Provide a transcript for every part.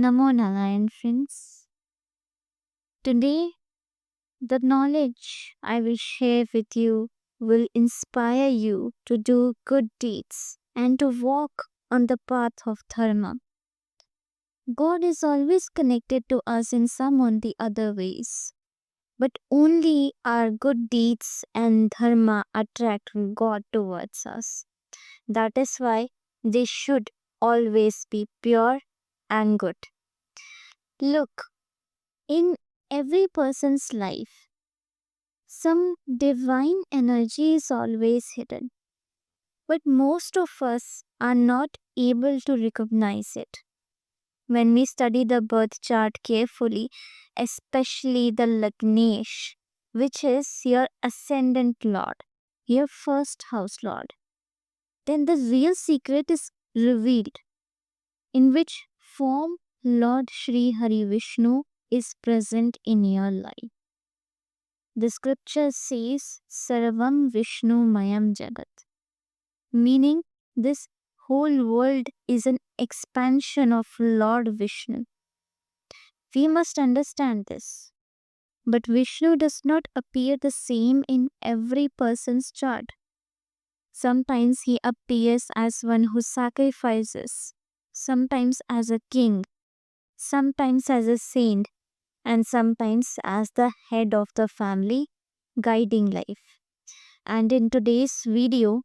Namo Narayan, friends. Today, the knowledge I will share with you will inspire you to do good deeds and to walk on the path of Dharma. God is always connected to us in some or the other ways, but only our good deeds and Dharma attract God towards us. That is why they should always be pure and good. Look, in every person's life, some divine energy is always hidden, but most of us are not able to recognize it. When we study the birth chart carefully, especially the Lagnesh, which is your ascendant lord, your first house lord, then the real secret is revealed, in which form Lord Shri Hari Vishnu is present in your life. The scripture says Sarvam Vishnu Mayam Jagat, meaning this whole world is an expansion of Lord Vishnu. We must understand this. But Vishnu does not appear the same in every person's chart. Sometimes he appears as one who sacrifices, sometimes as a king, sometimes as a saint, and sometimes as the head of the family, guiding life. And in today's video,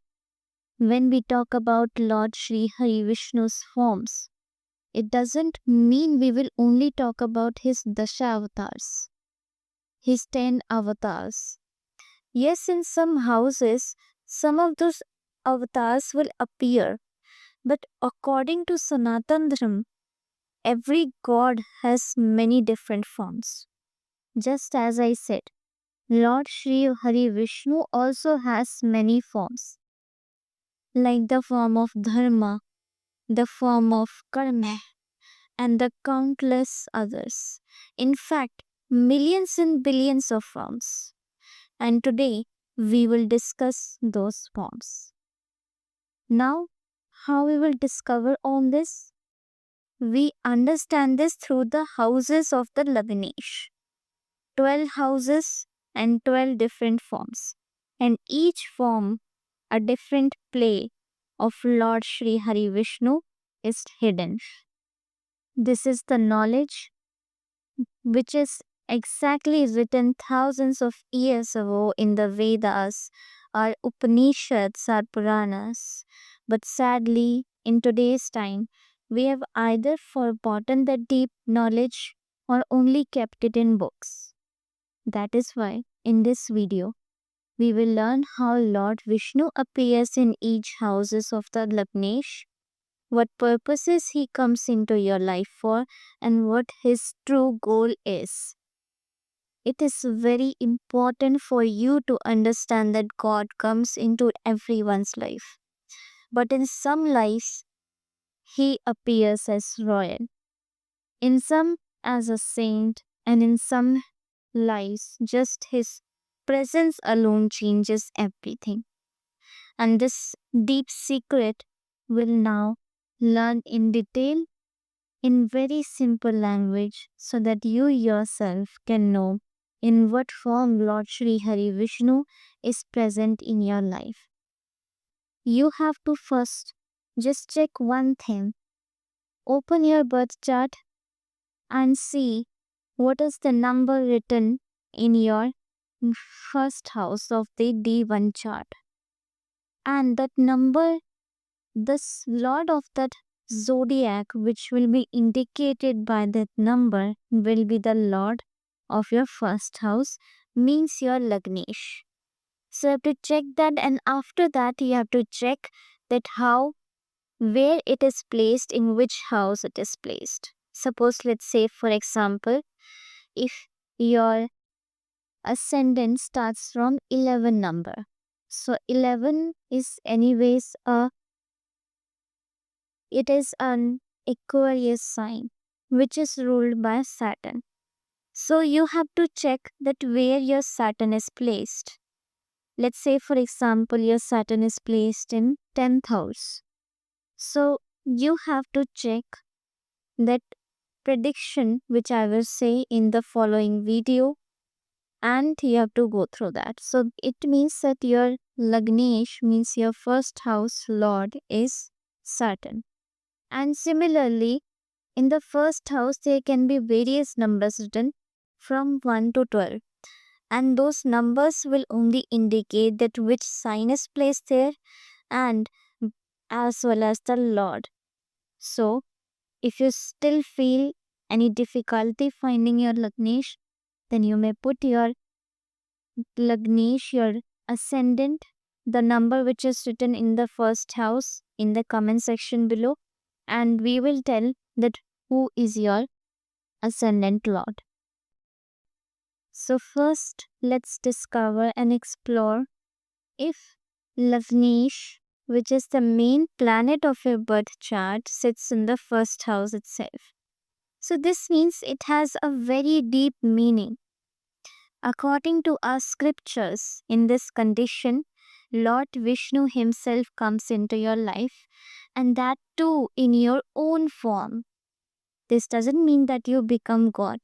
when we talk about Lord Shri Hari Vishnu's forms, it doesn't mean we will only talk about his Dasha avatars, his 10 avatars. Yes, in some houses, some of those avatars will appear, but according to Sanatan Dharma, every god has many different forms. Just as I said, Lord Shri Hari Vishnu also has many forms, like the form of Dharma, the form of Karma, and the countless others. In fact, millions and billions of forms. And today, we will discuss those forms. Now, how we will discover all this? We understand this through the houses of the Lagnesh. 12 houses and 12 different forms. And each form a different play of Lord Shri Hari Vishnu is hidden. This is the knowledge which is exactly written thousands of years ago in the Vedas, our Upanishads, our Puranas. But sadly, in today's time, we have either forgotten the deep knowledge or only kept it in books. That is why, in this video, we will learn how Lord Vishnu appears in each houses of the Lagnesh, what purposes he comes into your life for, and what his true goal is. It is very important for you to understand that God comes into everyone's life. But in some lives, he appears as royal, in some as a saint, and in some lives, just his presence alone changes everything. And this deep secret will now learn in detail in very simple language so that you yourself can know in what form Lord Shri Hari Vishnu is present in your life. You have to first just check one thing. Open your birth chart and see what is the number written in your first house of the D1 chart. And that number, this lord of that zodiac, which will be indicated by that number, will be the lord of your first house, means your Lagnesh. So you have to check that, and after that you have to check that how, where it is placed, in which house it is placed. Suppose, let's say for example, if your ascendant starts from 11 number, so 11 is anyways it is an Aquarius sign which is ruled by Saturn. So you have to check that where your Saturn is placed. Let's say for example your Saturn is placed in 10th house. So you have to check that prediction which I will say in the following video, and you have to go through that. So it means that your Lagnesh means your first house lord is Saturn. And similarly, in the first house, there can be various numbers written from 1 to 12. And those numbers will only indicate that which sign is placed there and as well as the Lord. So, if you still feel any difficulty finding your Lagnesh, then you may put your Lagnesh, your ascendant, the number which is written in the first house in the comment section below, and we will tell that who is your ascendant Lord. So, first, let's discover and explore if Lagnesh, which is the main planet of your birth chart, sits in the first house itself. So, this means it has a very deep meaning. According to our scriptures, in this condition, Lord Vishnu himself comes into your life, and that too in your own form. This doesn't mean that you become God.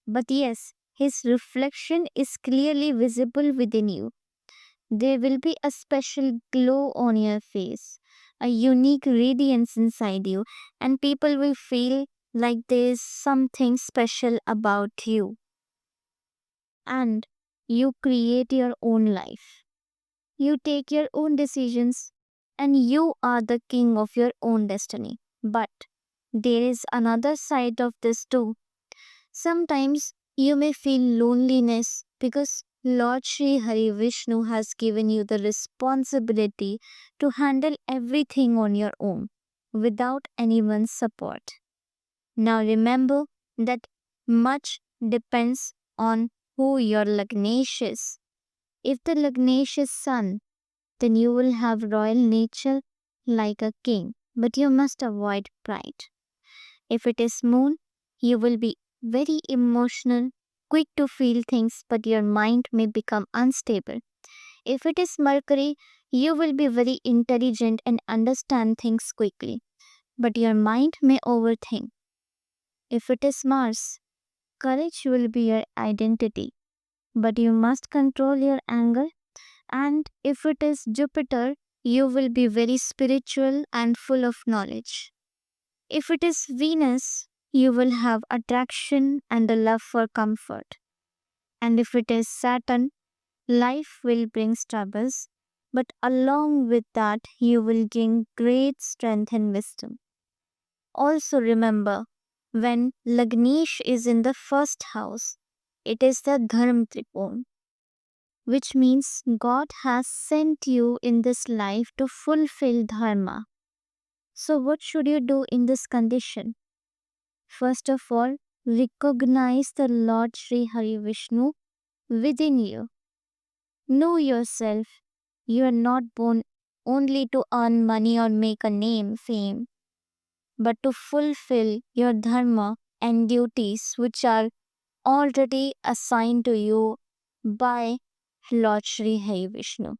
But yes, his reflection is clearly visible within you. There will be a special glow on your face, a unique radiance inside you, and people will feel like there's something special about you. And you create your own life. You take your own decisions, and you are the king of your own destiny. But there is another side of this too. Sometimes you may feel loneliness because Lord Shri Hari Vishnu has given you the responsibility to handle everything on your own without anyone's support. Now remember that much depends on who your Lagnesh is. If the Lagnesh is sun, then you will have royal nature like a king, but you must avoid pride. If it is moon, you will be very emotional, quick to feel things, but your mind may become unstable. If it is Mercury, you will be very intelligent and understand things quickly, but your mind may overthink. If it is Mars, courage will be your identity, but you must control your anger. And if it is Jupiter, you will be very spiritual and full of knowledge. If it is Venus, you will have attraction and a love for comfort. And if it is Saturn, life will bring troubles, but along with that, you will gain great strength and wisdom. Also remember, when Lagnesh is in the first house, it is the Dharma Tripon, which means God has sent you in this life to fulfill Dharma. So, what should you do in this condition? First of all, recognize the Lord Shri Hari Vishnu within you. Know yourself. You are not born only to earn money or make a name, fame, but to fulfill your dharma and duties which are already assigned to you by Lord Shri Hari Vishnu.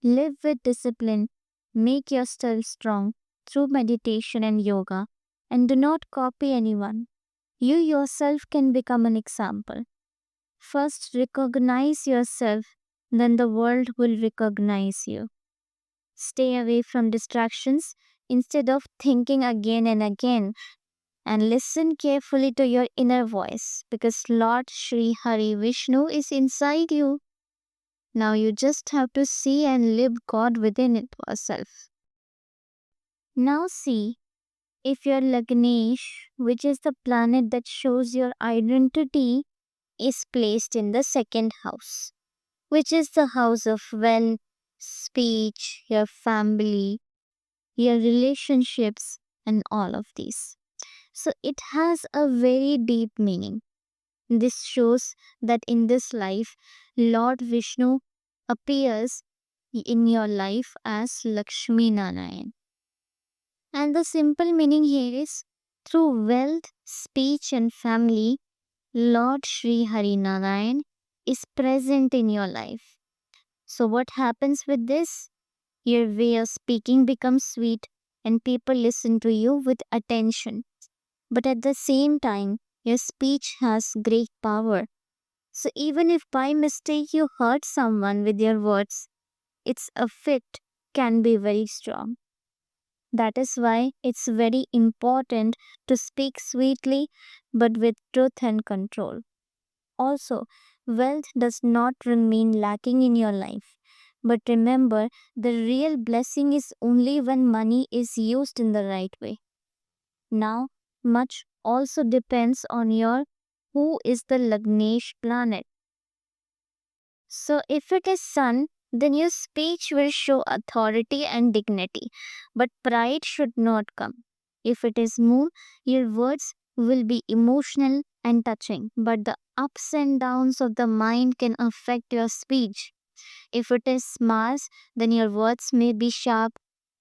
Live with discipline, make yourself strong through meditation and yoga, and do not copy anyone. You yourself can become an example. First, recognize yourself, then the world will recognize you. Stay away from distractions instead of thinking again and again, and listen carefully to your inner voice because Lord Shri Hari Vishnu is inside you. Now you just have to see and live God within it yourself. Now see if your Lagnesh, which is the planet that shows your identity, is placed in the second house, which is the house of wealth, speech, your family, your relationships, and all of these. So it has a very deep meaning. This shows that in this life, Lord Vishnu appears in your life as Lakshmi Narayan. And the simple meaning here is through wealth, speech, and family, Lord Shri Hari Narayan is present in your life. So, what happens with this? Your way of speaking becomes sweet and people listen to you with attention. But at the same time, your speech has great power. So even if by mistake you hurt someone with your words, its effect can be very strong. That is why it's very important to speak sweetly but with truth and control. Also, wealth does not remain lacking in your life. But remember, the real blessing is only when money is used in the right way. Now, much also depends on your who is the Lagnesh planet. So, if it is Sun, then your speech will show authority and dignity, but pride should not come. If it is Moon, your words will be emotional and touching, but the ups and downs of the mind can affect your speech. If it is Mars, then your words may be sharp,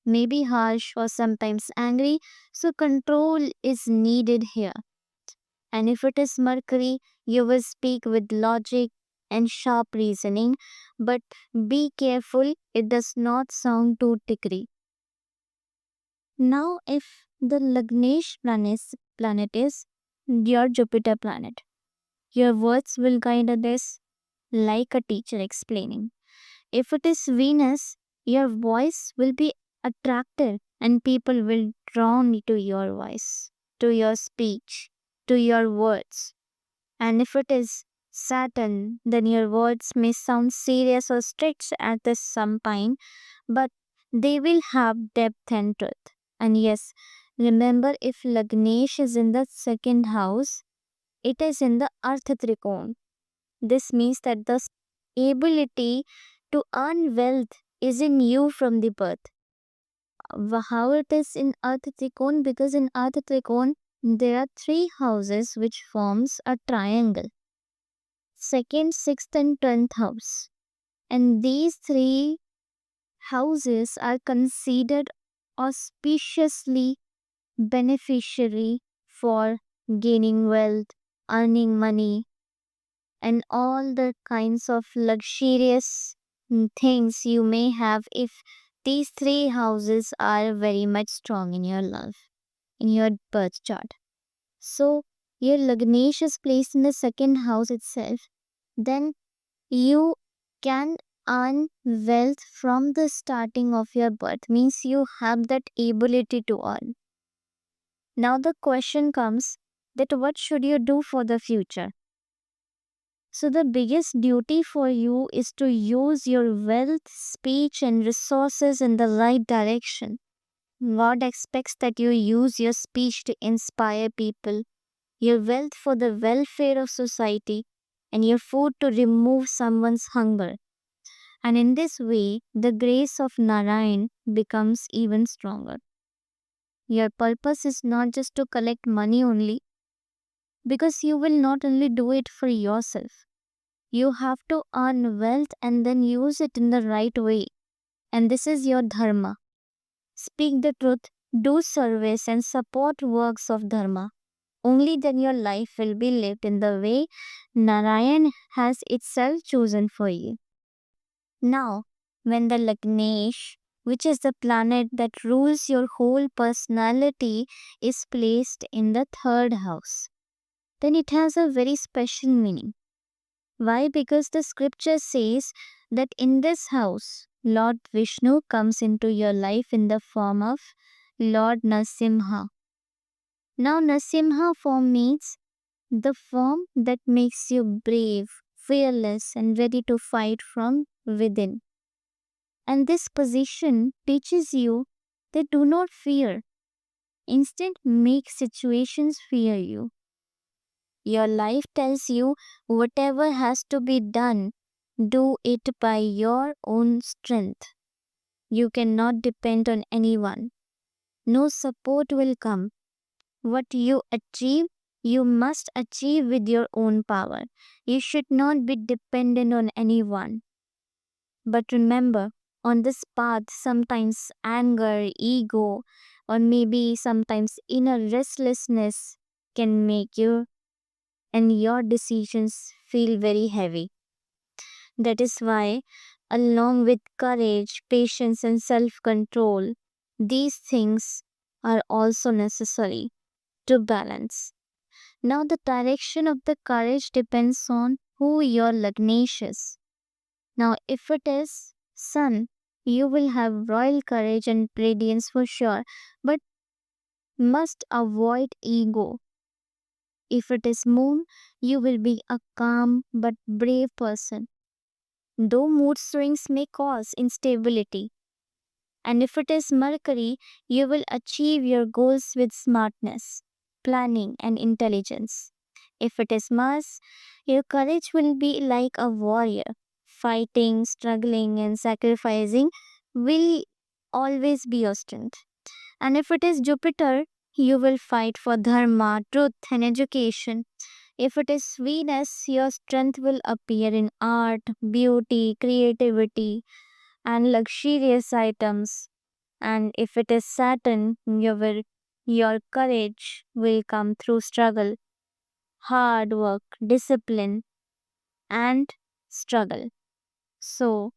may be harsh, or sometimes angry, so control is needed here. And if it is Mercury, you will speak with logic and sharp reasoning, but be careful it does not sound too tickery. Now, if the planet is your Jupiter planet, your words will guide others like a teacher explaining. If it is Venus, your voice will be attractive and people will drawn to your voice, to your speech, to your words. And if it is Saturn, then your words may sound serious or strict at the some time, but they will have depth and truth. And yes, remember if Lagnesh is in the second house, it is in the Artha Trikon. This means that the ability to earn wealth is in you from the birth. How it is in Artha Trikon? Because in Artha Trikon, there are three houses which forms a triangle. Second, sixth, and 10th house. And these three houses are considered auspiciously beneficiary for gaining wealth, earning money, and all the kinds of luxurious things you may have if these three houses are very much strong in your life, in your birth chart. So, your Lagnesh is placed in the second house itself, then you can earn wealth from the starting of your birth, means you have that ability to earn. Now the question comes that what should you do for the future? So the biggest duty for you is to use your wealth, speech and resources in the right direction. God expects that you use your speech to inspire people, your wealth for the welfare of society, and your food to remove someone's hunger. And in this way, the grace of Narayan becomes even stronger. Your purpose is not just to collect money only, because you will not only do it for yourself. You have to earn wealth and then use it in the right way. And this is your Dharma. Speak the truth, do service, and support works of Dharma. Only then your life will be lived in the way Narayan has itself chosen for you. Now, when the Lagnesh, which is the planet that rules your whole personality, is placed in the third house, then it has a very special meaning. Why? Because the scripture says that in this house, Lord Vishnu comes into your life in the form of Lord Nasimha. Now, Nasimha form means the form that makes you brave, fearless, and ready to fight from within. And this position teaches you that do not fear. Instead, make situations fear you. Your life tells you whatever has to be done, do it by your own strength. You cannot depend on anyone. No support will come. What you achieve, you must achieve with your own power. You should not be dependent on anyone. But remember, on this path, sometimes anger, ego, or maybe sometimes inner restlessness can make you and your decisions feel very heavy. That is why, along with courage, patience, and self control, these things are also necessary. to balance. Now, the direction of the courage depends on who your Lagnesh is. Now, if it is Sun, you will have royal courage and radiance for sure, but must avoid ego. If it is Moon, you will be a calm but brave person, though mood swings may cause instability. And if it is Mercury, you will achieve your goals with smartness, planning, and intelligence. If it is Mars, your courage will be like a warrior. Fighting, struggling, and sacrificing will always be your strength. And if it is Jupiter, you will fight for Dharma, truth, and education. If it is Venus, your strength will appear in art, beauty, creativity, and luxurious items. And if it is Saturn, your courage will come through struggle, hard work, discipline, and struggle. So,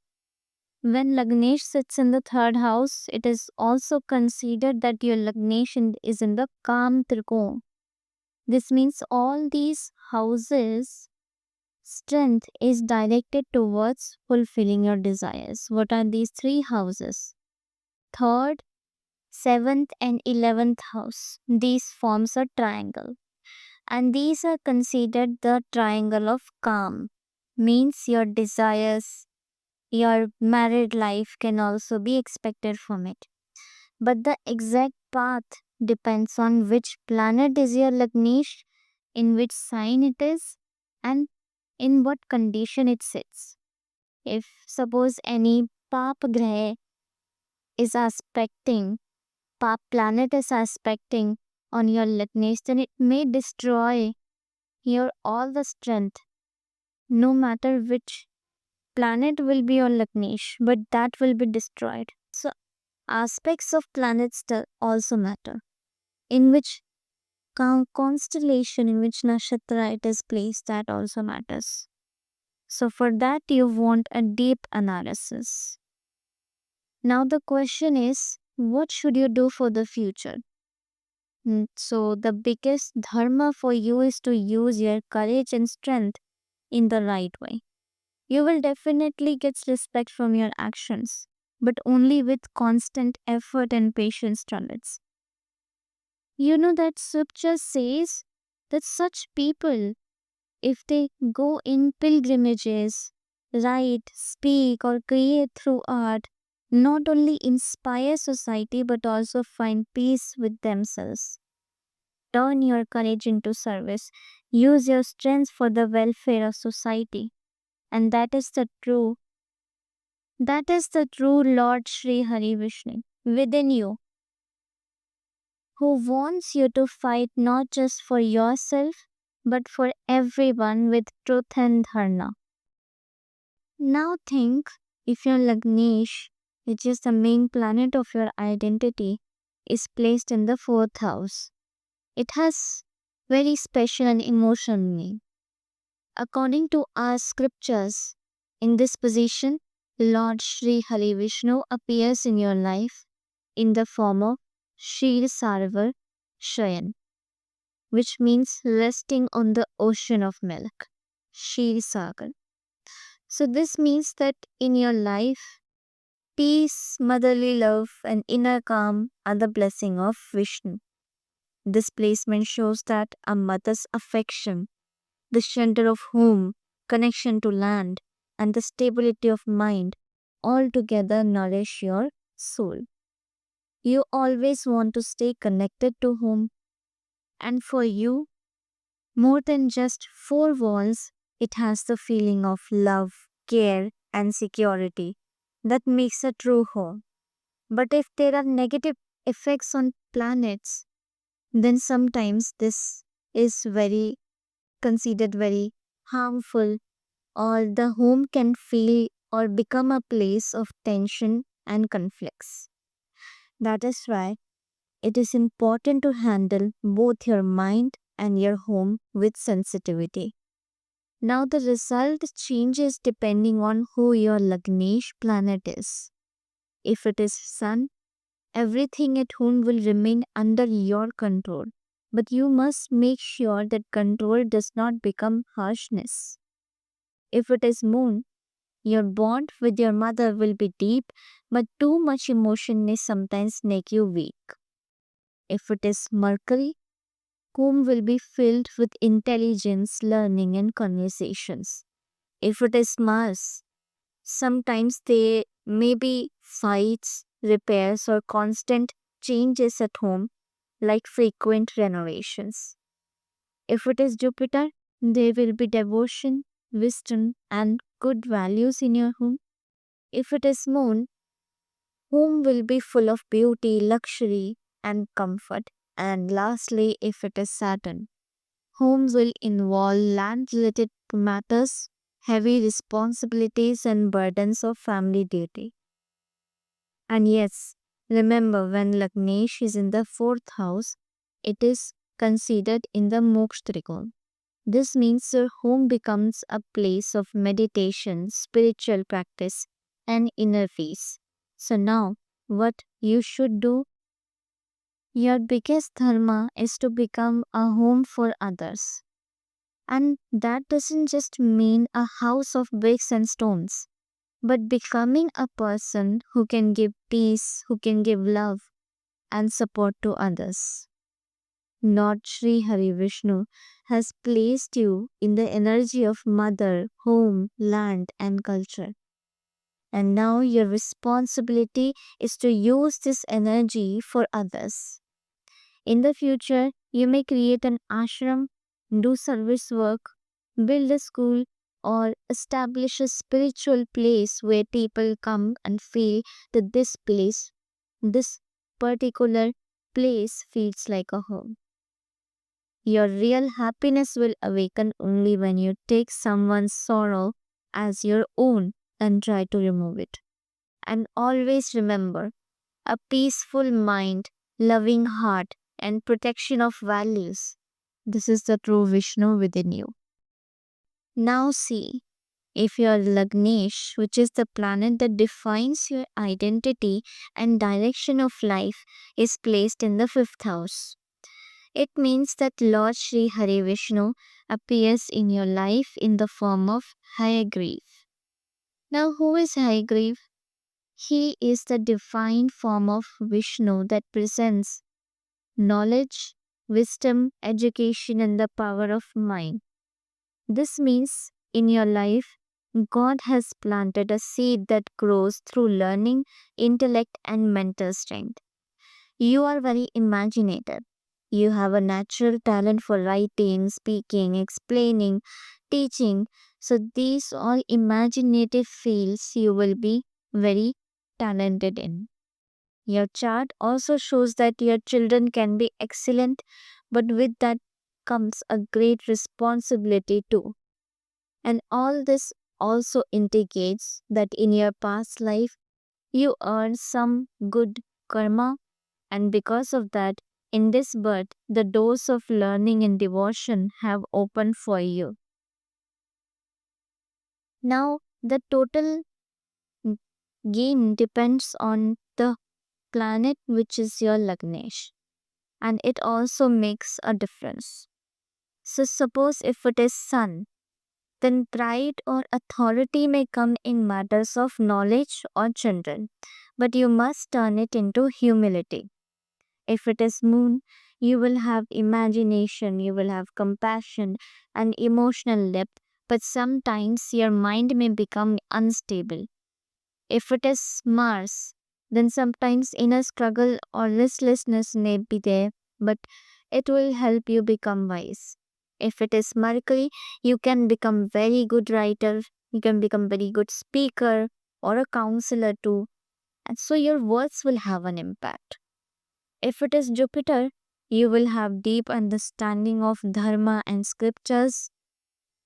when Lagnesh sits in the third house, it is also considered that your Lagnesh is in the Kam Trikona. This means all these houses' strength is directed towards fulfilling your desires. What are these three houses? Third, seventh, and 11th house. These forms a triangle. And these are considered the triangle of calm. Means your desires, your married life can also be expected from it. But the exact path depends on which planet is your Lagnesh, in which sign it is, and in what condition it sits. If suppose any Pap Graha is aspecting, Pap planet is aspecting on your Lagnesh, then it may destroy your all the strength, no matter which planet will be your Lagnesh, but that will be destroyed. So aspects of planets also matter. In which constellation, in which nakshatra it is placed, that also matters. So for that you want a deep analysis. Now the question is, what should you do for the future? So the biggest dharma for you is to use your courage and strength in the right way. You will definitely get respect from your actions, but only with constant effort and patience towards. You know that scripture says that such people, if they go in pilgrimages, write, speak, or create through art, not only inspire society but also find peace with themselves. Turn your courage into service. Use your strength for the welfare of society. And that is the true Lord Shri Hari Vishnu within you, who wants you to fight not just for yourself, but for everyone with truth and dharma. Now think, if your Lagnesh, which is the main planet of your identity, is placed in the fourth house. It has very special and emotional meaning. According to our scriptures, in this position, Lord Shri Hari Vishnu appears in your life in the form of Shir Sarvar Shayan, which means resting on the ocean of milk, Shir Sagar. So this means that in your life, peace, motherly love, and inner calm are the blessing of Vishnu. This placement shows that a mother's affection, the shelter of home, connection to land, and the stability of mind all together nourish your soul. You always want to stay connected to home, and for you, more than just four walls, it has the feeling of love, care, and security that makes a true home. But if there are negative effects on planets, then sometimes this is very considered very harmful, or the home can feel or become a place of tension and conflicts. That is why it is important to handle both your mind and your home with sensitivity. Now, the result changes depending on who your Lagnesh planet is. If it is Sun, everything at home will remain under your control. But you must make sure that control does not become harshness. If it is moon, your bond with your mother will be deep, but too much emotion may sometimes make you weak. If it is Mercury, home will be filled with intelligence, learning, and conversations. If it is Mars, sometimes there may be fights, repairs, or constant changes at home, like frequent renovations. If it is Jupiter, there will be devotion, wisdom, and good values in your home. If it is Moon, home will be full of beauty, luxury, and comfort. And lastly, if it is Saturn, home will involve land related matters, heavy responsibilities, and burdens of family duty. And yes, remember when Lagnesh is in the fourth house, it is considered in the Moksha. This means your home becomes a place of meditation, spiritual practice, and inner peace. So now, what you should do? Your biggest dharma is to become a home for others. And that doesn't just mean a house of bricks and stones, but becoming a person who can give peace, who can give love and support to others. Lord Shri Hari Vishnu has placed you in the energy of mother, home, land, and culture. And now your responsibility is to use this energy for others. In the future, you may create an ashram, do service work, build a school, or establish a spiritual place where people come and feel that this particular place feels like a home. Your real happiness will awaken only when you take someone's sorrow as your own and try to remove it. And always remember, a peaceful mind, loving heart, and protection of values. This is the true Vishnu within you. Now see, if your Lagnesh, which is the planet that defines your identity and direction of life, is placed in the fifth house, it means that Lord Shri Hari Vishnu appears in your life in the form of Hayagriv. Now, who is Hayagriv? He is the divine form of Vishnu that presents knowledge, wisdom, education, and the power of mind. This means in your life, God has planted a seed that grows through learning, intellect, and mental strength. You are very imaginative. You have a natural talent for writing, speaking, explaining, teaching. So, these all imaginative fields you will be very talented in. Your chart also shows that your children can be excellent, but with that comes a great responsibility too. And all this also indicates that in your past life, you earned some good karma, and because of that, in this birth, the doors of learning and devotion have opened for you. Now, the total gain depends on the planet, which is your Lagnesh, and it also makes a difference. So, suppose if it is Sun, then pride or authority may come in matters of knowledge or children, but you must turn it into humility. If it is Moon, you will have imagination, you will have compassion and emotional depth, but sometimes your mind may become unstable. If it is Mars, then sometimes inner struggle or restlessness may be there, but it will help you become wise. If it is Mercury, you can become very good writer, you can become very good speaker or a counselor too. And so your words will have an impact. If it is Jupiter, you will have deep understanding of Dharma and scriptures.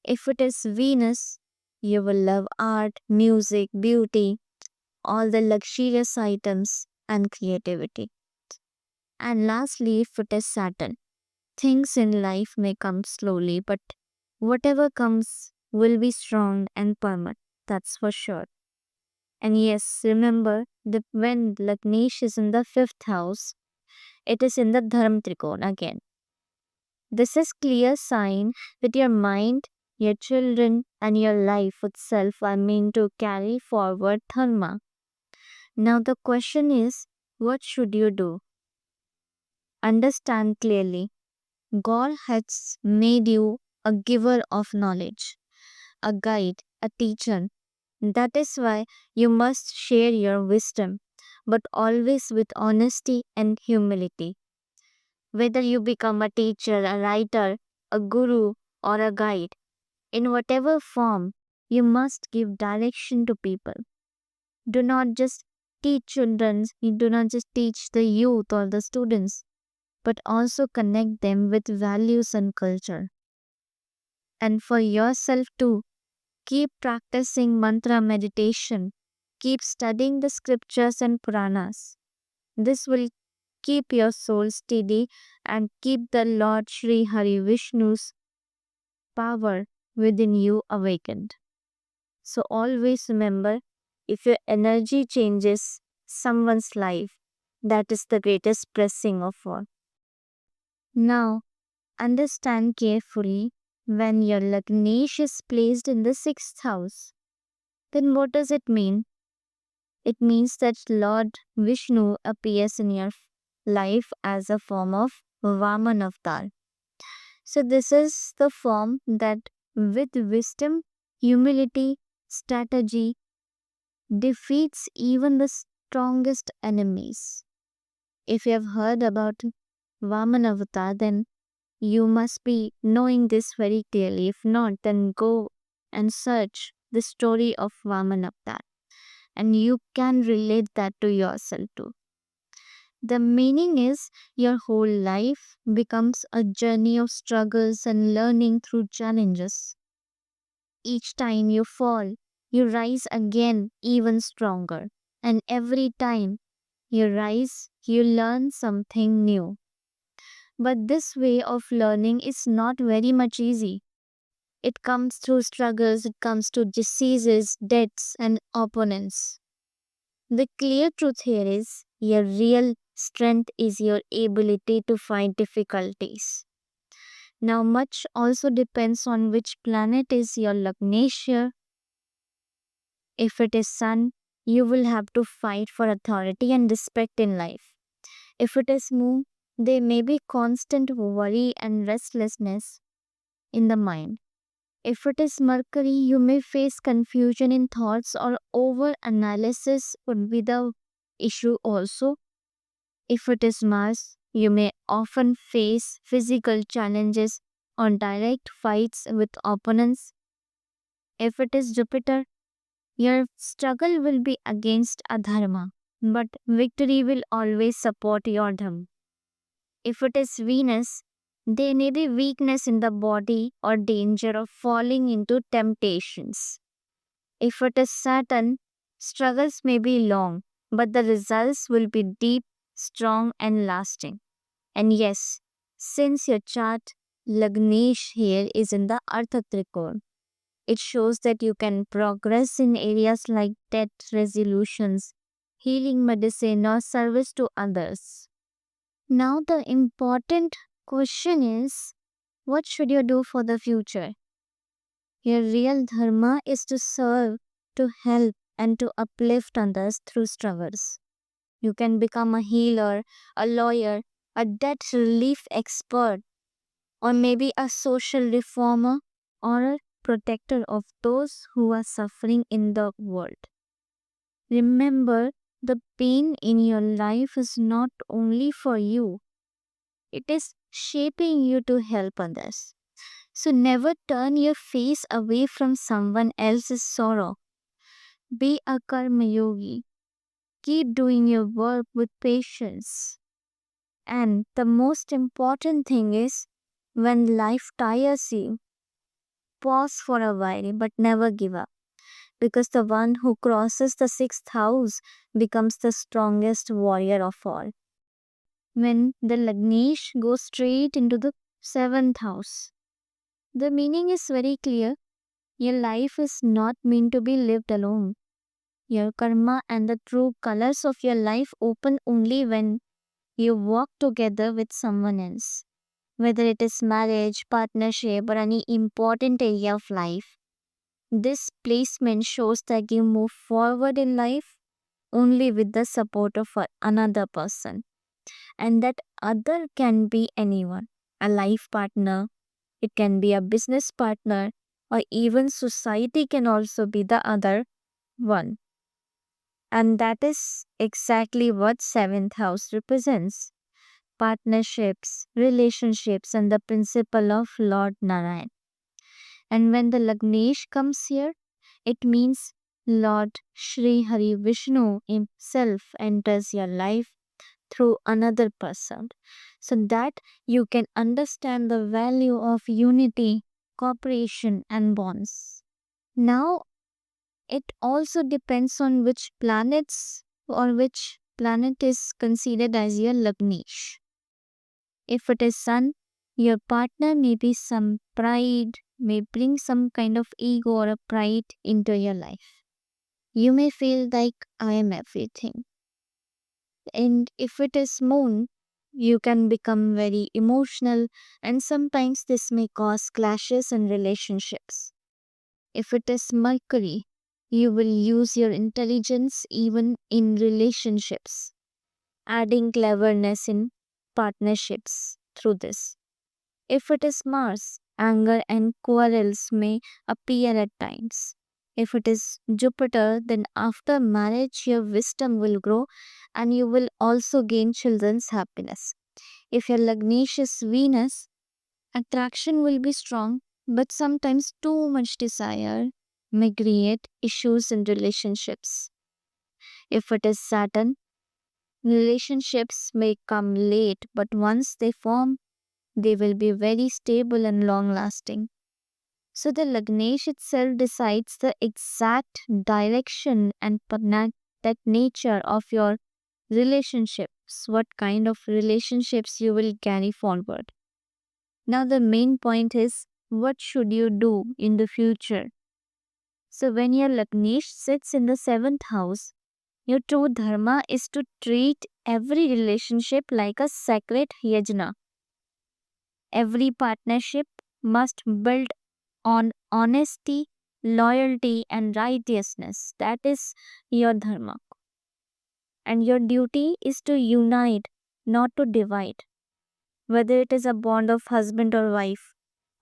If it is Venus, you will love art, music, beauty, all the luxurious items, and creativity. And lastly, if it is Saturn, things in life may come slowly, but whatever comes will be strong and permanent. That's for sure. And yes, remember that when Lagnesh is in the fifth house, it is in the Dharma Trikona again. This is clear sign that your mind, your children, and your life itself are meant to carry forward Dharma. Now the question is, what should you do? Understand clearly. God has made you a giver of knowledge, a guide, a teacher. That is why you must share your wisdom, but always with honesty and humility. Whether you become a teacher, a writer, a guru, or a guide, in whatever form, you must give direction to people. Do not just teach children, you do not just teach the youth or the students, but also connect them with values and culture. And for yourself too, keep practicing mantra meditation, keep studying the scriptures and Puranas. This will keep your soul steady and keep the Lord Shri Hari Vishnu's power within you awakened. So always remember, if your energy changes someone's life, that is the greatest blessing of all. Now, understand carefully, when your Lagnesh is placed in the sixth house, then what does it mean? It means that Lord Vishnu appears in your life as a form of Vaman avatar. So, this is the form that with wisdom, humility, strategy, defeats even the strongest enemies. If you have heard about Vaman avatar, then you must be knowing this very clearly. If not, then go and search the story of Vaman avatar, and you can relate that to yourself too. The meaning is your whole life becomes a journey of struggles and learning through challenges. Each time you fall, you rise again even stronger. And every time you rise, you learn something new. But this way of learning is not very much easy. It comes through struggles, it comes to diseases, deaths, and opponents. The clear truth here is your real strength is your ability to fight difficulties. Now, much also depends on which planet is your Lagnesh. If it is Sun, you will have to fight for authority and respect in life. If it is Moon, there may be constant worry and restlessness in the mind. If it is Mercury, you may face confusion in thoughts, or over analysis would be the issue also. If it is Mars, you may often face physical challenges or direct fights with opponents. If it is Jupiter, your struggle will be against adharma, but victory will always support your dharma. If it is Venus, there may be weakness in the body or danger of falling into temptations. If it is Saturn, struggles may be long, but the results will be deep, strong, and lasting. And yes, since your chart Lagnesh here is in the Artha Trikona, it shows that you can progress in areas like debt resolutions, healing medicine, or service to others. Now, the important question is, what should you do for the future? Your real dharma is to serve, to help, and to uplift others through struggles. You can become a healer, a lawyer, a debt relief expert, or maybe a social reformer or a protector of those who are suffering in the world. Remember, the pain in your life is not only for you, it is shaping you to help others. So never turn your face away from someone else's sorrow. Be a karma yogi. Keep doing your work with patience. And the most important thing is, when life tires you, pause for a while but never give up. Because the one who crosses the sixth house becomes the strongest warrior of all. When the Lagnesh goes straight into the seventh house, the meaning is very clear. Your life is not meant to be lived alone. Your karma and the true colors of your life open only when you walk together with someone else. whether it is marriage, partnership, or any important area of life. This placement shows that you move forward in life only with the support of another person, and that other can be anyone, a life partner, it can be a business partner, or even society can also be the other one. And that is exactly what seventh house represents: partnerships, relationships, and the principle of Lord Narayan. And when the Lagnesh comes here, it means Lord Shri Hari Vishnu himself enters your life through another person, so that you can understand the value of unity, cooperation, and bonds. Now, it also depends on which planets or which planet is considered as your Lagnesh. If it is Sun, your partner may be some pride, may bring some kind of ego or a pride into your life. You may feel like I am everything. And if it is Moon, you can become very emotional, and sometimes this may cause clashes in relationships. If it is Mercury, you will use your intelligence even in relationships, adding cleverness in partnerships through this. If it is Mars, anger and quarrels may appear at times. If it is Jupiter, then after marriage, your wisdom will grow and you will also gain children's happiness. If your Lagnesh is Venus, attraction will be strong, but sometimes too much desire may create issues in relationships. If it is Saturn, relationships may come late, but once they form, they will be very stable and long lasting. So the Lagnesh itself decides the exact direction and that nature of your relationships, what kind of relationships you will carry forward. Now the main point is, what should you do in the future? So when your Lagnesh sits in the seventh house, your true dharma is to treat every relationship like a sacred yajna. Every partnership must build on honesty, loyalty, and righteousness. That is your dharma. And your duty is to unite, not to divide. Whether it is a bond of husband or wife,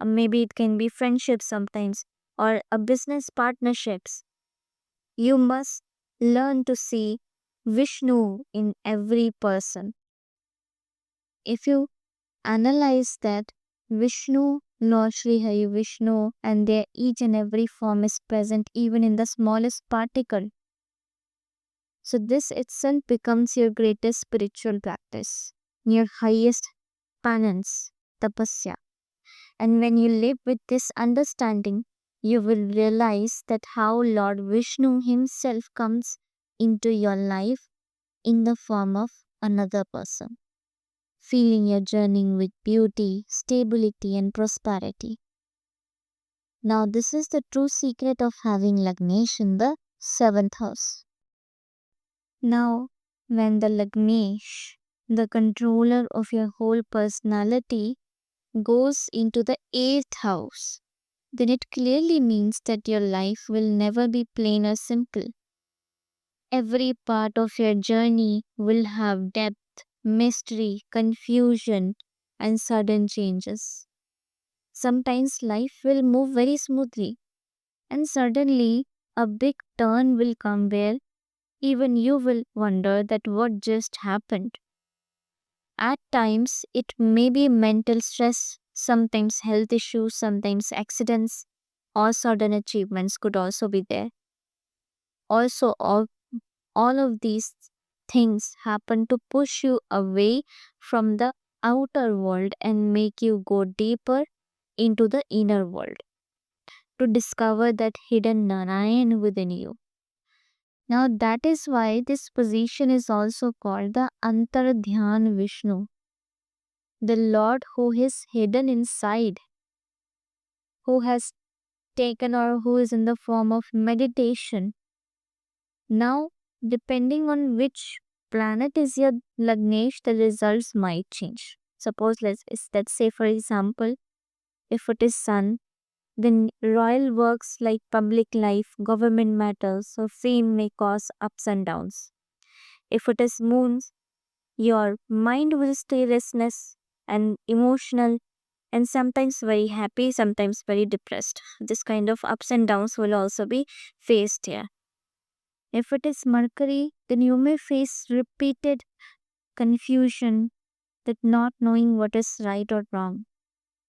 or maybe it can be friendship sometimes, or a business partnerships. You must learn to see Vishnu in every person. If you analyze that, Vishnu, Lord Shri Hari Vishnu, and their each and every form is present even in the smallest particle. So this itself becomes your greatest spiritual practice, your highest penance, tapasya. And when you live with this understanding, you will realize that how Lord Vishnu himself comes into your life in the form of another person, feeling your journey with beauty, stability, and prosperity. Now, this is the true secret of having Lagnesh in the seventh house. Now, when the Lagnesh, the controller of your whole personality, goes into the eighth house, then it clearly means that your life will never be plain or simple. Every part of your journey will have depth, mystery, confusion, and sudden changes. Sometimes life will move very smoothly, and suddenly a big turn will come where even you will wonder that what just happened. At times, it may be mental stress, sometimes health issues, sometimes accidents, or sudden achievements could also be there. Also, all of these things happen to push you away from the outer world and make you go deeper into the inner world to discover that hidden Narayan within you. Now, that is why this position is also called the Antardhyan Vishnu, the Lord who is hidden inside, who has taken or who is in the form of meditation. Now, depending on which planet is your Lagnesh, the results might change. Suppose let's say for example, if it is sun, then royal works like public life, government matters, or fame may cause ups and downs. If it is moon, your mind will stay restless and emotional and sometimes very happy, sometimes very depressed. This kind of ups and downs will also be faced here. If it is Mercury, then you may face repeated confusion, that not knowing what is right or wrong.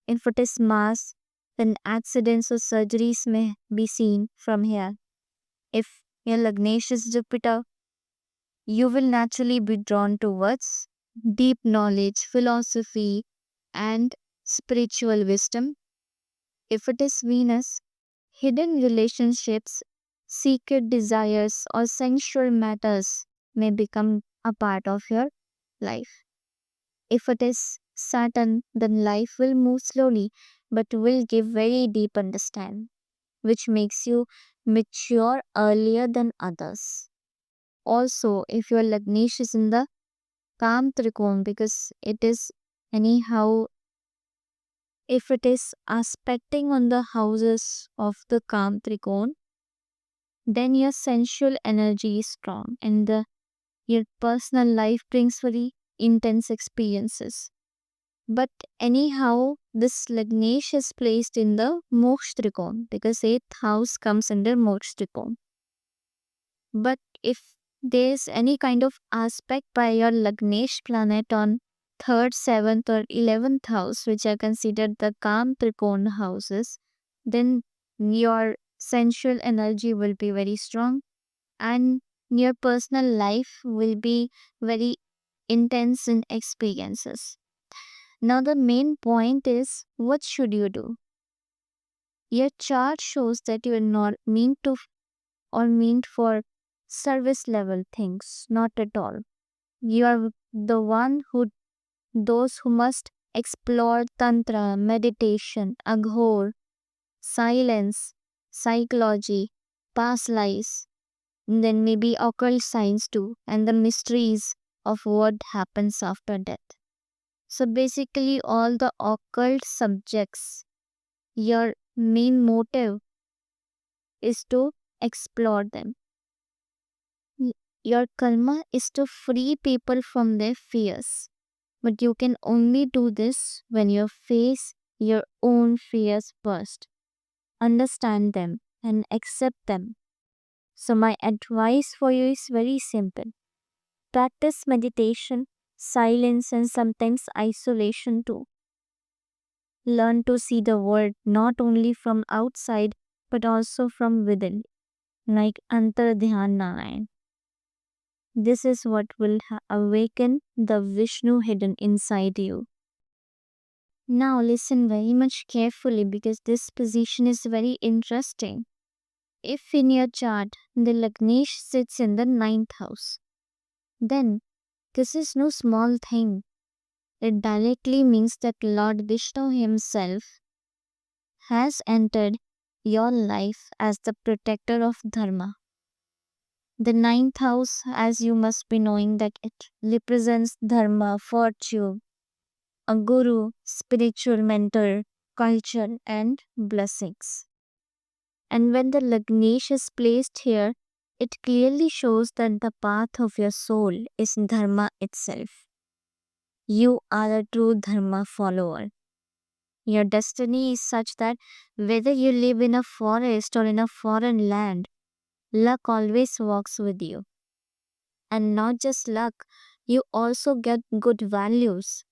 If it is Mars, then accidents or surgeries may be seen from here. If your Lagnesh is Jupiter, you will naturally be drawn towards deep knowledge, philosophy, and spiritual wisdom. If it is Venus, hidden relationships, secret desires, or sensual matters may become a part of your life. If it is Saturn, then life will move slowly but will give very deep understanding, which makes you mature earlier than others. Also, if your Lagnesh is in the Kam Trikon, because it is anyhow, if it is aspecting on the houses of the Kam Trikon, then your sensual energy is strong and your personal life brings very intense experiences. But anyhow, this Lagnesh is placed in the Moksha Trikon because 8th house comes under Moksha Trikon. But if there's any kind of aspect by your Lagnesh planet on 3rd, 7th, or 11th house, which are considered the Kam Trikon houses, then your sensual energy will be very strong and your personal life will be very intense in experiences. Now, the main point is what should you do? Your chart shows that you are not meant to or meant for service level things, not at all. You are the one who, those who must explore Tantra, meditation, Aghor, silence, psychology, past lives, and then maybe occult science too, and the mysteries of what happens after death. So basically, all the occult subjects, your main motive is to explore them. Y- Your karma is to free people from their fears. But you can only do this when you face your own fears first. Understand them and accept them. So, my advice for you is very simple: practice meditation, silence, and sometimes isolation too. Learn to see the world not only from outside but also from within, like Antar Dhyan Narayan. This is what will awaken the Vishnu hidden inside you. Now, listen very much carefully because this position is very interesting. If in your chart the Lagnesh sits in the ninth house, then this is no small thing. It directly means that Lord Vishnu himself has entered your life as the protector of Dharma. The ninth house, as you must be knowing, that it represents Dharma, fortune, a guru, spiritual mentor, culture, and blessings. And when the Lagnesh is placed here, it clearly shows that the path of your soul is Dharma itself. You are a true Dharma follower. Your destiny is such that whether you live in a forest or in a foreign land, luck always walks with you. And not just luck, you also get good values,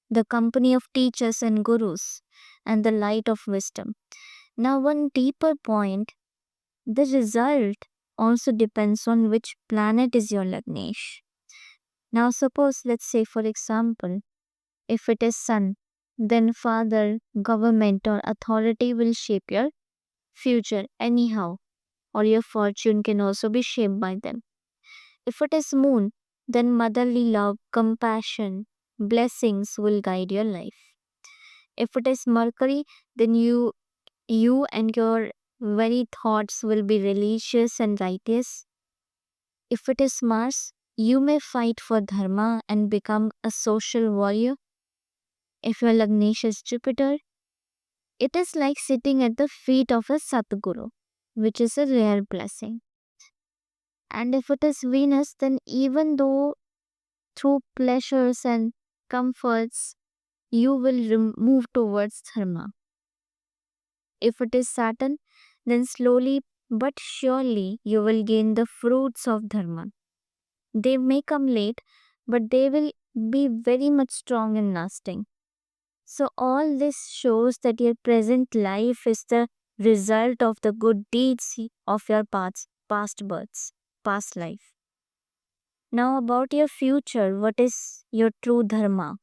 the company of teachers and gurus, and the light of wisdom. Now, one deeper point, the result also depends on which planet is your Lagnesh. Now, suppose, let's say, for example, if it is Sun, then father, government, or authority will shape your future anyhow, or your fortune can also be shaped by them. If it is Moon, then motherly love, compassion, blessings will guide your life. If it is Mercury, then you and your very thoughts will be religious and righteous. If it is Mars, you may fight for Dharma and become a social warrior. If your Lagnesh is Jupiter, it is like sitting at the feet of a Satguru, which is a rare blessing. And if it is Venus, then even though through pleasures and comforts, you will move towards Dharma. If it is Saturn, then slowly but surely you will gain the fruits of Dharma. They may come late, but they will be very much strong and lasting. So, all this shows that your present life is the result of the good deeds of your past births, past life. Now, about your future, what is your true Dharma?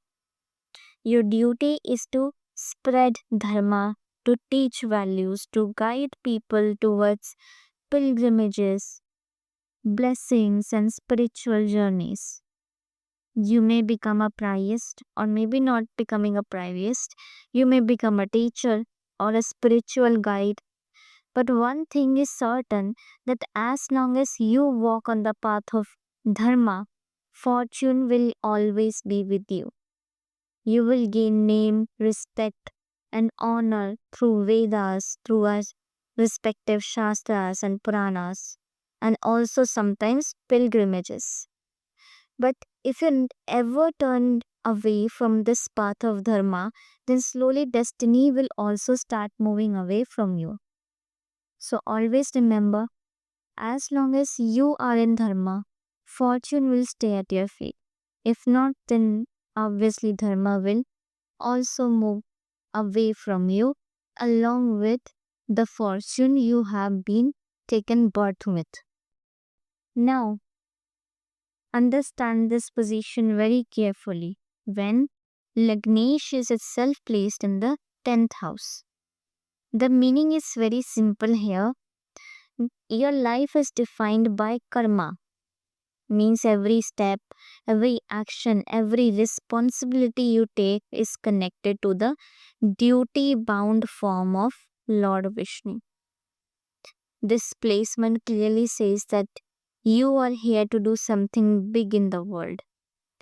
Your duty is to spread Dharma, to teach values, to guide people towards pilgrimages, blessings, and spiritual journeys. You may become a priest, or maybe not becoming a priest. You may become a teacher or a spiritual guide. But one thing is certain, that as long as you walk on the path of Dharma, fortune will always be with you. You will gain name, respect, and honor through Vedas, through our respective Shastras and Puranas, and also sometimes pilgrimages. But if you ever turn away from this path of Dharma, then slowly destiny will also start moving away from you. So always remember, as long as you are in Dharma, fortune will stay at your feet. If not, then obviously Dharma will also move away from you along with the fortune you have been taken birth with. Now, understand this position very carefully. When Lagnesh is itself placed in the 10th house, the meaning is very simple here. Your life is defined by karma, means every step, every action, every responsibility you take is connected to the duty bound form of Lord Vishnu. This placement clearly says that you are here to do something big in the world,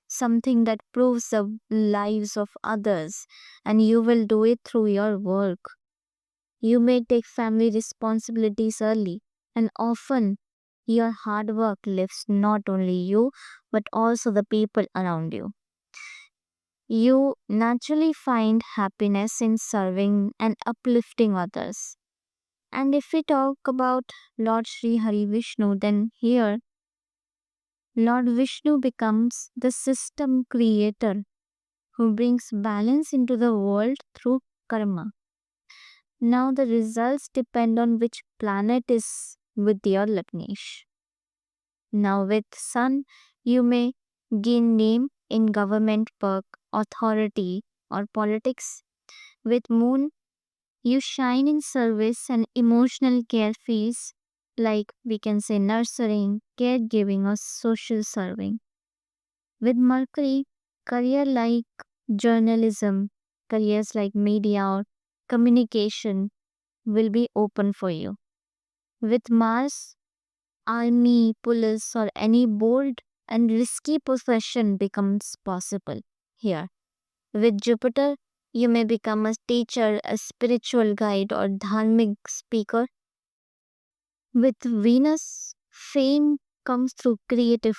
something that proves the lives of others, and you will do it through your work. You may take family responsibilities early, and often your hard work lifts not only you but also the people around you. You naturally find happiness in serving and uplifting others. And if we talk about Lord Shri Hari Vishnu, then here Lord Vishnu becomes the system creator who brings balance into the world through karma. Now the results depend on which planet is with your Lagnesh. Now with Sun, you may gain name in government work, authority, or politics. With Moon, you shine in service and emotional care fields like we can say nurturing, caregiving, or social serving. With Mercury, career like journalism, careers like media or communication will be open for you. With Mars, army, police, or any bold and risky profession becomes possible here. With Jupiter, you may become a teacher, a spiritual guide, or dharmic speaker. With Venus, fame comes through creative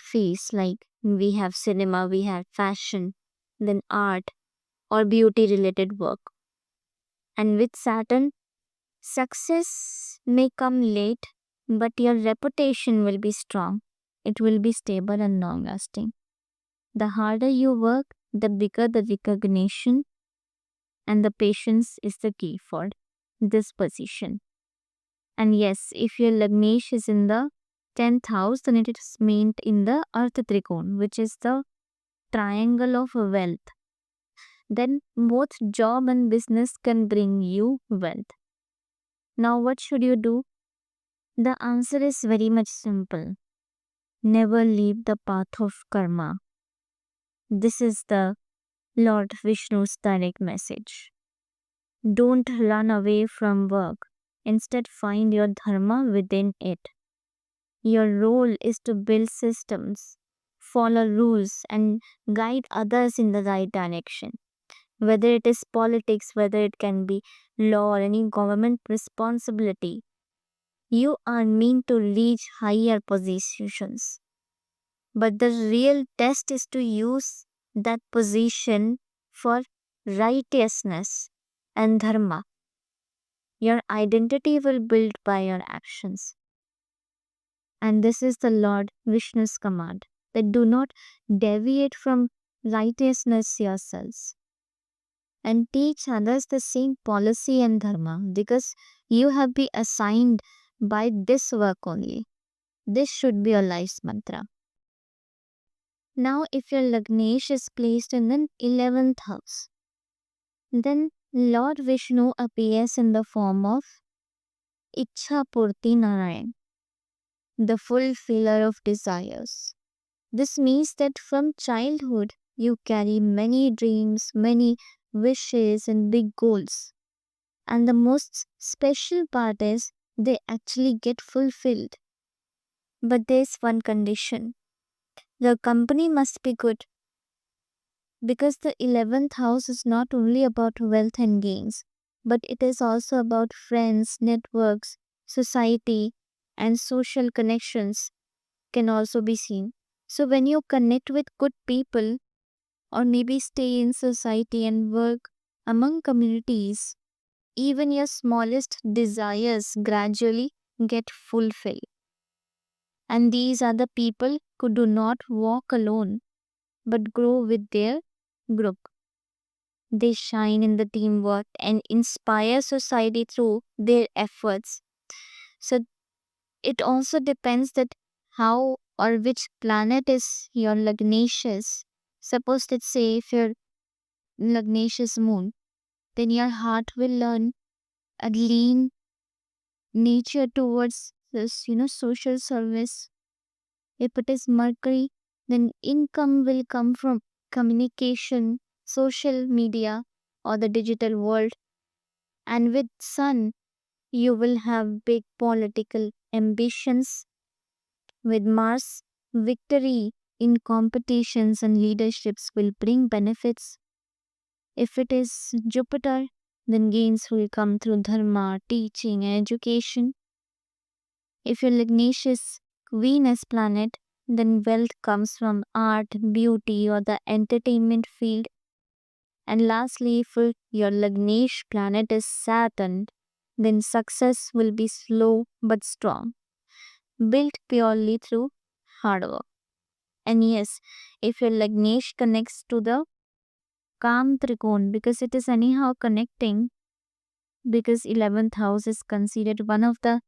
fields like we have cinema, we have fashion, then art, or beauty related work. And with Saturn, success may come late, but your reputation will be strong. It will be stable and long lasting. The harder you work, the bigger the recognition, and the patience is the key for this position. And yes, if your Lagnesh is in the 10th house, then it is meant in the Artha Trikon, which is the triangle of wealth. Then both job and business can bring you wealth. Now, what should you do? The answer is very much simple. Never leave the path of karma. This is the Lord Vishnu's direct message. Don't run away from work. Instead, find your dharma within it. Your role is to build systems, follow rules, and guide others in the right direction. whether it is politics, whether it can be law or any government responsibility. You are meant to reach higher positions. But the real test is to use that position for righteousness and dharma. Your identity will build by your actions. And this is the Lord Vishnu's command that do not deviate from righteousness yourselves and teach others the same policy and dharma because you have been assigned by this work only. This should be your life's mantra. Now, if your Lagnesh is placed in the 11th house, then Lord Vishnu appears in the form of Ichha Purti Narayan, the fulfiller of desires. This means that from childhood, you carry many dreams, many wishes, and big goals. And the most special part is they actually get fulfilled. But there's one condition: the company must be good, because the 11th house is not only about wealth and gains, but it is also about friends, networks, society, and social connections can also be seen. So, when you connect with good people, or maybe stay in society and work among communities, even your smallest desires gradually get fulfilled. And these are the people who do not walk alone but grow with their group. They shine in the teamwork and inspire society through their efforts. So it also depends that how or which planet is your Lagnesh. Suppose, let's say, if your Lagnesh is moon, then your heart will learn a lean nature towards this, social service. If it is Mercury, then income will come from communication, social media, or the digital world. And with Sun, you will have big political ambitions. With Mars, victory in competitions and leaderships will bring benefits. If it is Jupiter, then gains will come through dharma, teaching, and education. If your Lagnesh is Venus planet, then wealth comes from art, beauty, or the entertainment field. And lastly, if your Lagnesh planet is Saturn, then success will be slow but strong, built purely through hard work. And yes, if your Lagnesh connects to the Kam Trikon, because it is anyhow connecting, because 11th house is considered one of the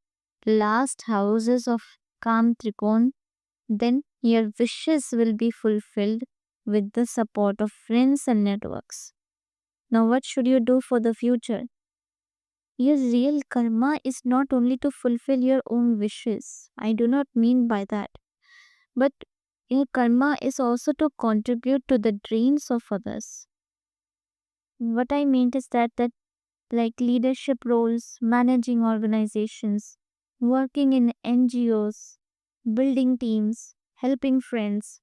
last houses of Kam Trikon, then your wishes will be fulfilled with the support of friends and networks. Now, what should you do for the future? Your real karma is not only to fulfill your own wishes. I do not mean by that. But your karma is also to contribute to the dreams of others. What I meant is that like leadership roles, managing organizations, working in NGOs, building teams, helping friends,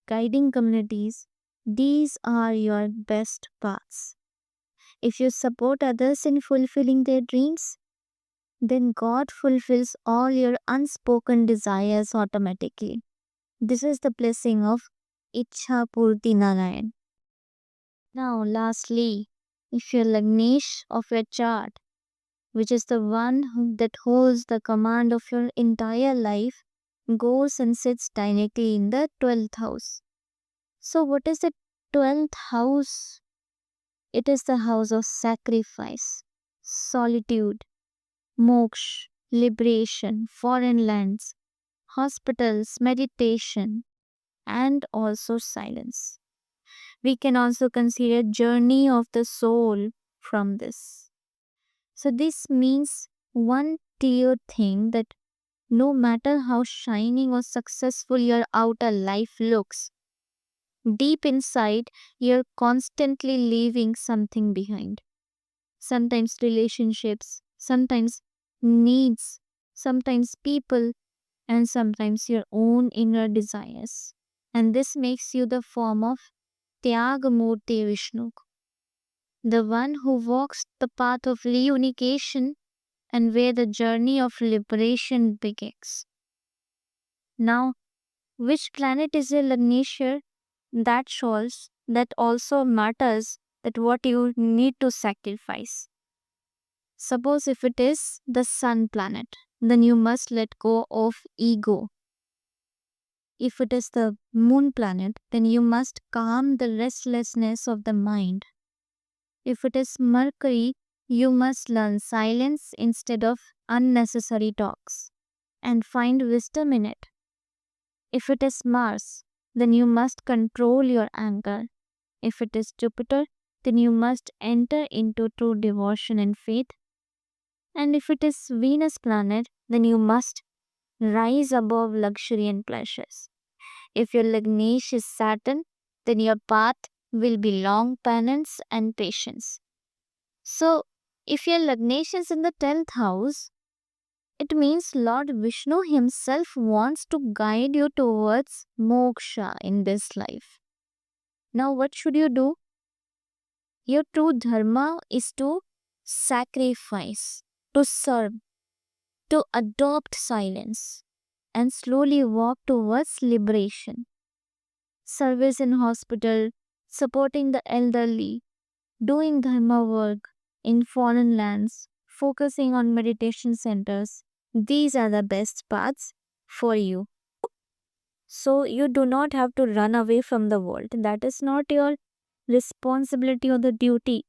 guiding communities, these are your best paths. If you support others in fulfilling their dreams, then God fulfills all your unspoken desires automatically. This is the blessing of Ichha Purti Narayan. Now, lastly, if your Lagnesh of your chart, which is the one that holds the command of your entire life, goes and sits directly in the 12th house. So, what is the 12th house? It is the house of sacrifice, solitude, moksha, liberation, foreign lands, hospitals, meditation, and also silence. We can also consider journey of the soul from this. So this means one clear thing, that no matter how shining or successful your outer life looks, deep inside you're constantly leaving something behind. Sometimes relationships, sometimes needs, sometimes people, and sometimes your own inner desires. And this makes you the form of Tyagamurti Vishnu. the one who walks the path of reunification and where the journey of liberation begins. Now, which planet is a Lagnesh? That shows that also matters that what you need to sacrifice. Suppose if it is the sun planet, then you must let go of ego. If it is the moon planet, then you must calm the restlessness of the mind. If it is Mercury, you must learn silence instead of unnecessary talks and find wisdom in it. If it is Mars, then you must control your anger. If it is Jupiter, then you must enter into true devotion and faith. And if it is Venus planet, then you must rise above luxury and pleasures. If your Lagnesh is Saturn, then your path will be long penance and patience. So, if your Lagnesh is in the 10th house, it means Lord Vishnu himself wants to guide you towards moksha in this life. Now, what should you do? Your true dharma is to sacrifice, to serve, to adopt silence, and slowly walk towards liberation. Service in hospital, supporting the elderly, doing dharma work in foreign lands, focusing on meditation centers. These are the best paths for you. So you do not have to run away from the world. That is not your responsibility or the duty.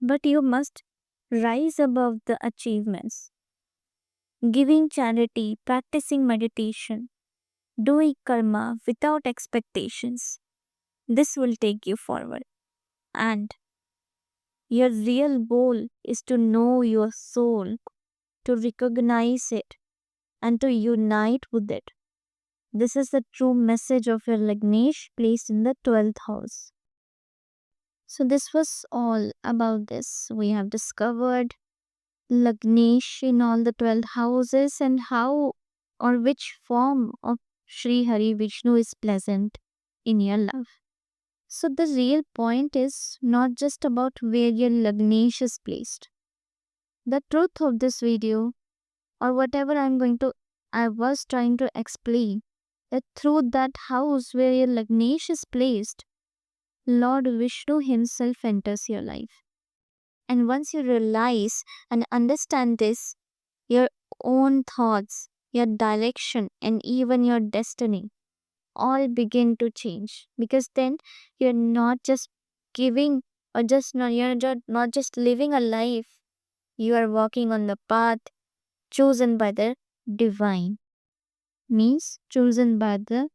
But you must rise above the achievements. Giving charity, practicing meditation, doing karma without expectations. This will take you forward. And your real goal is to know your soul, to recognize it, and to unite with it. This is the true message of your Lagnesh placed in the 12th house. So, this was all about this. We have discovered Lagnesh in all the 12 houses and how or which form of Shri Hari Vishnu is present in your life. So, the real point is not just about where your Lagnesh is placed. The truth of this video, or whatever I was trying to explain, that through that house where your Lagnesh is placed, Lord Vishnu himself enters your life. And once you realize and understand this, your own thoughts, your direction, and even your destiny all begin to change. Because then you're not just giving or not just living a life, you are walking on the path chosen by the divine. Means chosen by the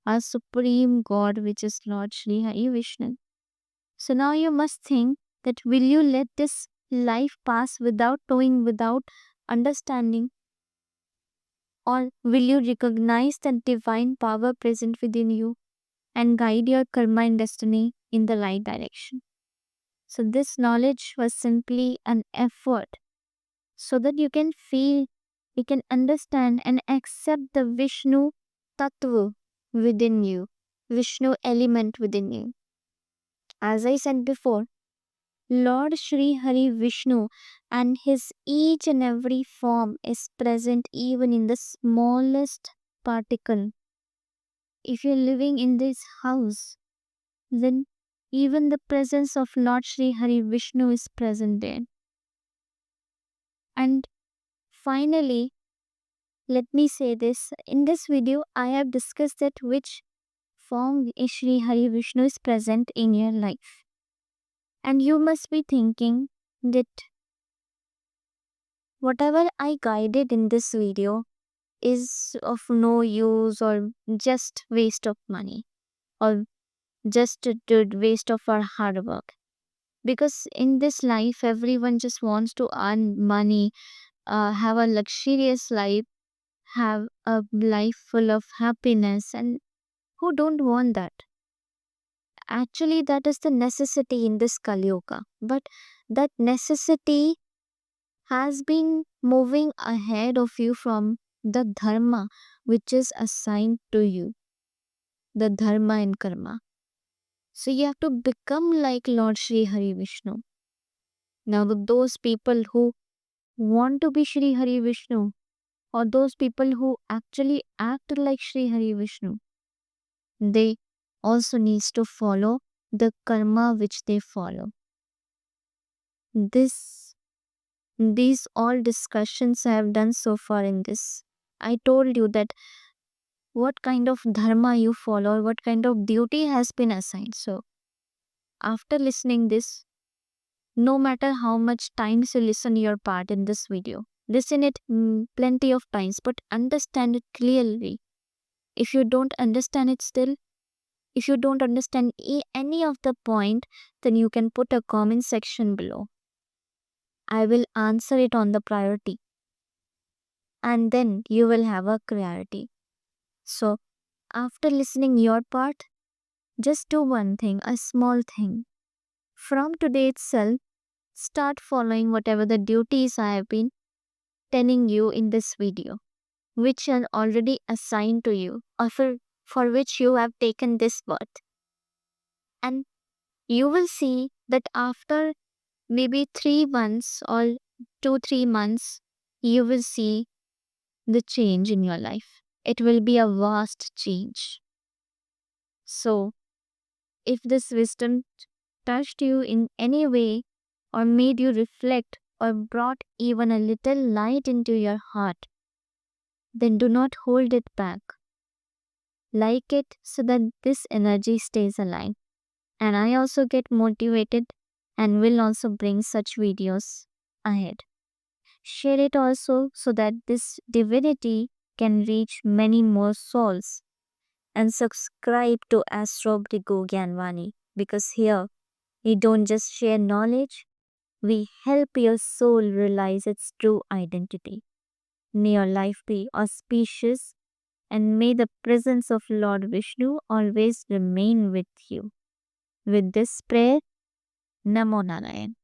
our supreme God, which is Lord Shri Hari Vishnu. So now you must think that will you let this life pass without knowing, without understanding? Or will you recognize the divine power present within you and guide your karma and destiny in the right direction? So this knowledge was simply an effort so that you can feel, you can understand and accept the Vishnu Tattva within you, Vishnu element within you. As I said before, Lord Shri Hari Vishnu and his each and every form is present even in the smallest particle. If you're living in this house, then even the presence of Lord Shri Hari Vishnu is present there. And finally, let me say this. In this video, I have discussed that which form Shri Hari Vishnu is present in your life. And you must be thinking that whatever I guided in this video is of no use or just waste of money or just a waste of our hard work. Because in this life, everyone just wants to earn money, have a luxurious life, have a life full of happiness, and who don't want that? Actually, that is the necessity in this Kali Yuga. But that necessity has been moving ahead of you from the Dharma which is assigned to you, the Dharma and Karma. So you have to become like Lord Shri Hari Vishnu. Now, those people who want to be Shri Hari Vishnu, or those people who actually act like Shri Hari Vishnu, they also needs to follow the karma which they follow. This these all discussions I have done so far in this. I told you that what kind of dharma you follow, what kind of duty has been assigned. So after listening this, no matter how much times you listen your part in this video, listen it plenty of times, but understand it clearly. If you don't understand it still, if you don't understand any of the point, then you can put a comment section below. I will answer it on the priority, and then you will have a clarity. So after listening your part, just do one thing, a small thing. From today itself, start following whatever the duties I have been telling you in this video, which are already assigned to you, or for which you have taken this birth. And you will see that after maybe 3 months or 2-3 months, you will see the change in your life. It will be a vast change. So, if this wisdom touched you in any way, or made you reflect, or brought even a little light into your heart, then do not hold it back. Like it so that this energy stays alive. And I also get motivated and will also bring such videos ahead. Share it also so that this divinity can reach many more souls. And subscribe to Astro BHRIGU GYAN, because here we don't just share knowledge, we help your soul realize its true identity. May your life be auspicious, and may the presence of Lord Vishnu always remain with you. With this prayer, Namo Narayan.